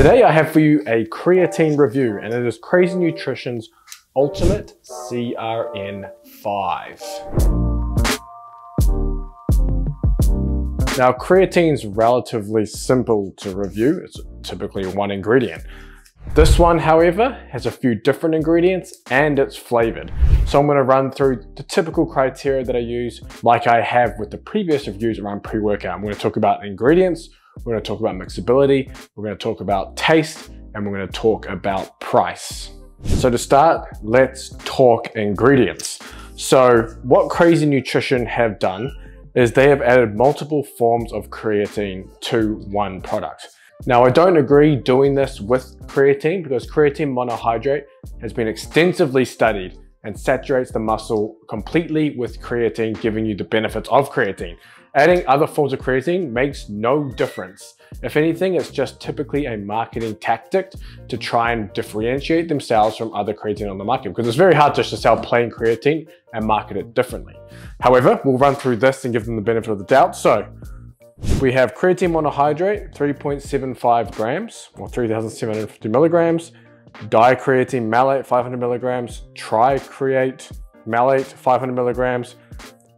Today I have for you a creatine review, and it is Crazy Nutrition's Ultimate CRN-5. Now, creatine's relatively simple to review. It's typically one ingredient. This one, however, has a few different ingredients and it's flavored. So I'm going to run through the typical criteria that I use, like I have with the previous reviews around pre-workout. I'm going to talk about ingredients, we're going to talk about mixability, we're going to talk about taste, and we're going to talk about price. So to start, let's talk ingredients. So what Crazy Nutrition have done is they have added multiple forms of creatine to one product. Now, I don't agree doing this with creatine because creatine monohydrate has been extensively studied and saturates the muscle completely with creatine, giving you the benefits of creatine. Adding other forms of creatine makes no difference. If anything, it's just typically a marketing tactic to try and differentiate themselves from other creatine on the market, because it's very hard just to sell plain creatine and market it differently. However, we'll run through this and give them the benefit of the doubt. So we have creatine monohydrate, 3.75 grams or 3,750 milligrams, dicreatine malate, 500 milligrams, tricreate malate, 500 milligrams,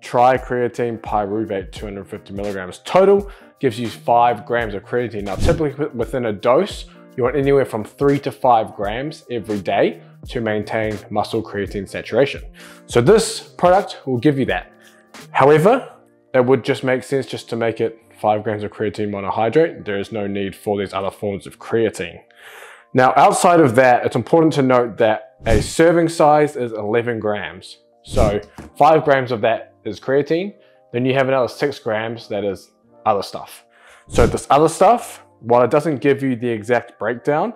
tricreatine pyruvate, 250 milligrams. Total gives you 5 grams of creatine. Now, typically within a dose, you want anywhere from 3 to 5 grams every day to maintain muscle creatine saturation. So this product will give you that. However, it would just make sense just to make it 5 grams of creatine monohydrate. There is no need for these other forms of creatine. Now, outside of that, it's important to note that a serving size is 11 grams. So 5 grams of that is creatine. Then you have another 6 grams that is other stuff. So this other stuff, while it doesn't give you the exact breakdown,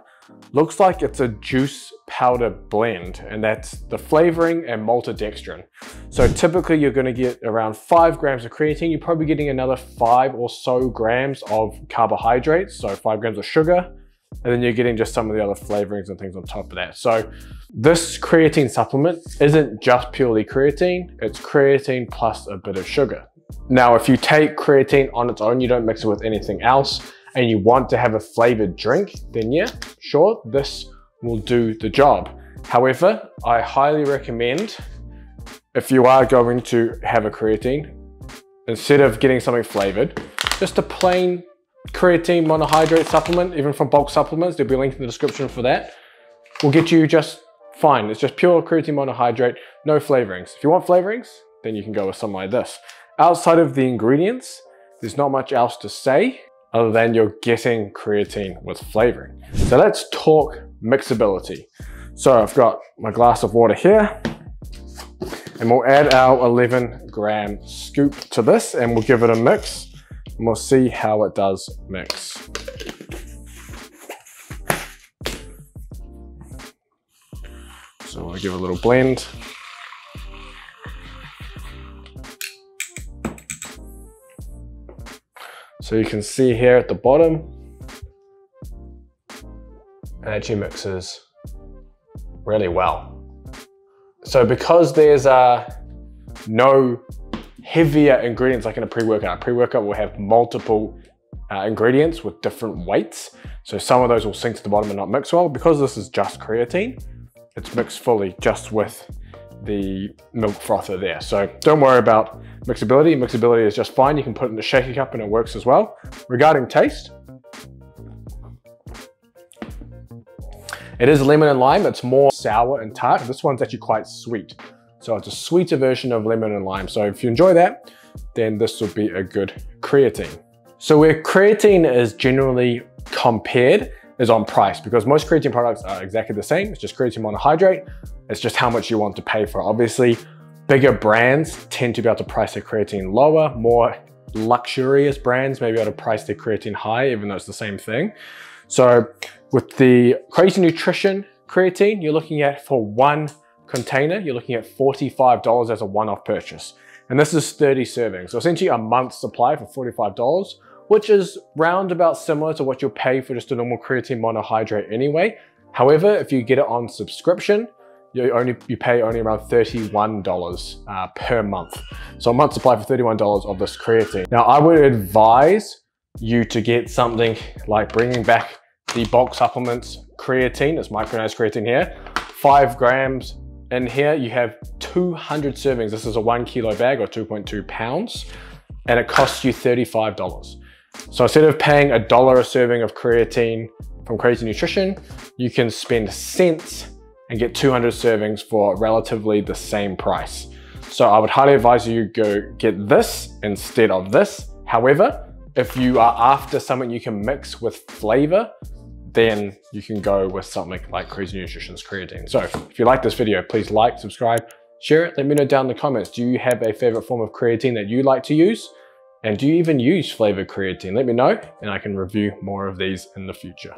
looks like it's a juice powder blend, and that's the flavoring and maltodextrin. So typically you're going to get around 5 grams of creatine. You're probably getting another 5 or so grams of carbohydrates, so 5 grams of sugar, and then you're getting just some of the other flavorings and things on top of that. So this creatine supplement isn't just purely creatine, it's creatine plus a bit of sugar. Now, if you take creatine on its own, you don't mix it with anything else, and you want to have a flavored drink, then yeah, sure, this will do the job. However, I highly recommend, if you are going to have a creatine, instead of getting something flavored, just a plain creatine monohydrate supplement, even from bulk supplements, there'll be a link in the description for that, will get you just fine. It's just pure creatine monohydrate, no flavorings. If you want flavorings, then you can go with something like this. Outside of the ingredients, there's not much else to say other than you're getting creatine with flavoring. So let's talk mixability. So I've got my glass of water here, and we'll add our 11 gram scoop to this, and we'll give it a mix, and we'll see how it does mix. So we'll give it a little blend. So you can see here at the bottom, it actually mixes really well. So because there's no heavier ingredients like in a pre-workout will have multiple ingredients with different weights. So some of those will sink to the bottom and not mix well. Because this is just creatine, it's mixed fully just with the milk frother there. So don't worry about mixability. Mixability is just fine. You can put it in the shaker cup and it works as well. Regarding taste, it is lemon and lime. It's more sour and tart. This one's actually quite sweet. So it's a sweeter version of lemon and lime. So if you enjoy that, then this will be a good creatine. So where creatine is generally compared is on price, because most creatine products are exactly the same. It's just creatine monohydrate. It's just how much you want to pay for it. Obviously, bigger brands tend to be able to price their creatine lower. More luxurious brands may be able to price their creatine high, even though it's the same thing. So with the Crazy Nutrition creatine, you're looking at, for one container, you're looking at $45 as a one-off purchase. And this is 30 servings. So essentially a month's supply for $45, which is roundabout similar to what you'll pay for just a normal creatine monohydrate anyway. However, if you get it on subscription, you pay only around $31 per month. So a month supply for $31 of this creatine. Now, I would advise you to get something like bringing back the bulk supplements creatine, it's micronized creatine here, 5 grams. In here you have 200 servings. This is a 1 kilo bag or 2.2 pounds, and it costs you $35. So instead of paying $1 a serving of creatine from Creatine Nutrition, you can spend cents and get 200 servings for relatively the same price. So I would highly advise you go get this instead of this. However, if you are after something you can mix with flavor, then you can go with something like Creatine Nutrition's creatine. So if you like this video, please like, subscribe, share it. Let me know down in the comments, do you have a favorite form of creatine that you like to use? And do you even use flavored creatine? Let me know and I can review more of these in the future.